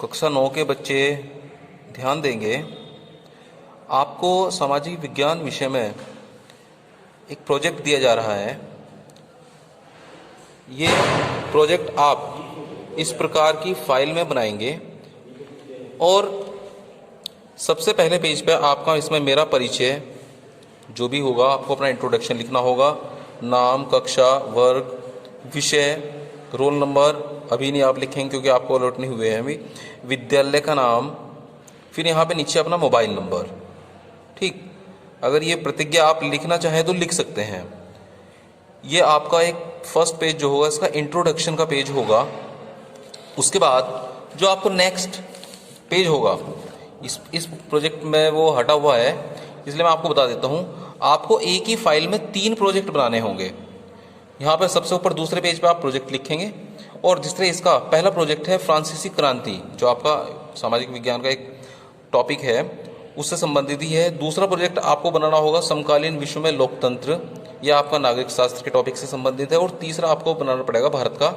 कक्षा 9 के बच्चे ध्यान देंगे। आपको सामाजिक विज्ञान विषय में एक प्रोजेक्ट दिया जा रहा है। ये प्रोजेक्ट आप इस प्रकार की फाइल में बनाएंगे और सबसे पहले पेज पे आपका इसमें मेरा परिचय जो भी होगा, आपको अपना इंट्रोडक्शन लिखना होगा। नाम, कक्षा, वर्ग, विषय, रोल नंबर अभी नहीं आप लिखेंगे क्योंकि आपको अलर्ट नहीं हुए हैं अभी। विद्यालय का नाम, फिर यहाँ पे नीचे अपना मोबाइल नंबर। ठीक, अगर ये प्रतिज्ञा आप लिखना चाहें तो लिख सकते हैं। ये आपका एक फर्स्ट पेज जो होगा, इसका इंट्रोडक्शन का पेज होगा। उसके बाद जो आपको नेक्स्ट पेज होगा, इस प्रोजेक्ट में वो हटा हुआ है, इसलिए मैं आपको बता देता हूँ। आपको एक ही फाइल में 3 प्रोजेक्ट बनाने होंगे। यहाँ पर सबसे ऊपर दूसरे पेज पे आप प्रोजेक्ट लिखेंगे और जिस तरह इसका पहला प्रोजेक्ट है फ्रांसीसी क्रांति, जो आपका सामाजिक विज्ञान का एक टॉपिक है, उससे संबंधित ही है। दूसरा प्रोजेक्ट आपको बनाना होगा समकालीन विश्व में लोकतंत्र, यह आपका नागरिक शास्त्र के टॉपिक से संबंधित है। और तीसरा आपको बनाना पड़ेगा भारत का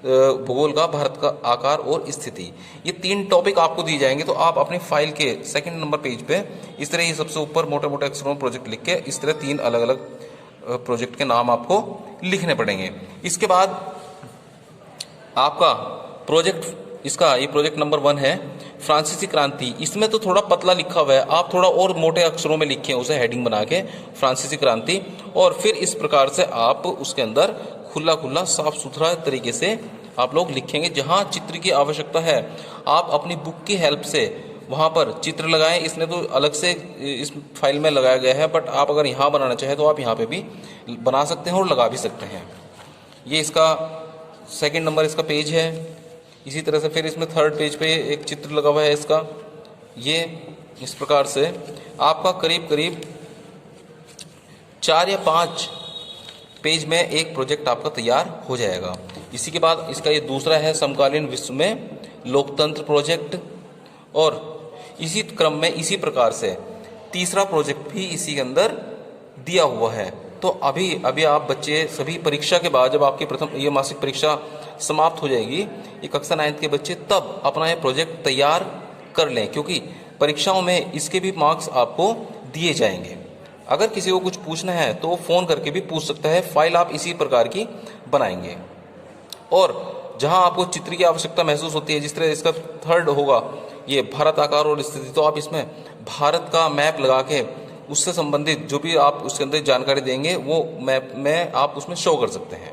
भूगोल का, भारत का आकार और स्थिति। ये 3 टॉपिक आपको दिए जाएंगे, तो आप अपनी फाइल के सेकंड नंबर पेज पे इस तरह ये सबसे ऊपर मोटे मोटे अक्षरों में प्रोजेक्ट लिख के इस तरह 3 अलग अलग प्रोजेक्ट के नाम आपको लिखने पड़ेंगे। इसके बाद आपका प्रोजेक्ट, इसका ये प्रोजेक्ट नंबर 1 है फ्रांसीसी क्रांति। इसमें तो थोड़ा पतला लिखा हुआ है, आप थोड़ा और मोटे अक्षरों में लिखें उसे, हेडिंग बना के फ्रांसीसी क्रांति। और फिर इस प्रकार से आप उसके अंदर खुला खुला साफ सुथरा तरीके से आप लोग लिखेंगे। जहां चित्र की आवश्यकता है आप अपनी बुक की हेल्प से वहां पर चित्र लगाएं। इसने तो अलग से इस फाइल में लगाया गया है, बट आप अगर यहाँ बनाना चाहें तो आप यहाँ पे भी बना सकते हैं और लगा भी सकते हैं। ये इसका सेकंड नंबर इसका पेज है। इसी तरह से फिर इसमें थर्ड पेज पे एक चित्र लगा हुआ है इसका। ये इस प्रकार से आपका करीब करीब 4 या 5 पेज में एक प्रोजेक्ट आपका तैयार हो जाएगा। इसी के बाद इसका ये दूसरा है समकालीन विश्व में लोकतंत्र प्रोजेक्ट, और इसी क्रम में इसी प्रकार से तीसरा प्रोजेक्ट भी इसी के अंदर दिया हुआ है। तो अभी आप बच्चे सभी परीक्षा के बाद, जब आपकी प्रथम ये मासिक परीक्षा समाप्त हो जाएगी, ये कक्षा 9 के बच्चे तब अपना ये प्रोजेक्ट तैयार कर लें, क्योंकि परीक्षाओं में इसके भी मार्क्स आपको दिए जाएंगे। अगर किसी को कुछ पूछना है तो फ़ोन करके भी पूछ सकता है। फाइल आप इसी प्रकार की बनाएंगे। और जहां आपको चित्र की आवश्यकता महसूस होती है, जिस तरह इसका थर्ड होगा ये भारत आकार और स्थिति, तो आप इसमें भारत का मैप लगा के उससे संबंधित जो भी आप उसके अंदर जानकारी देंगे वो मैप में आप उसमें शो कर सकते हैं।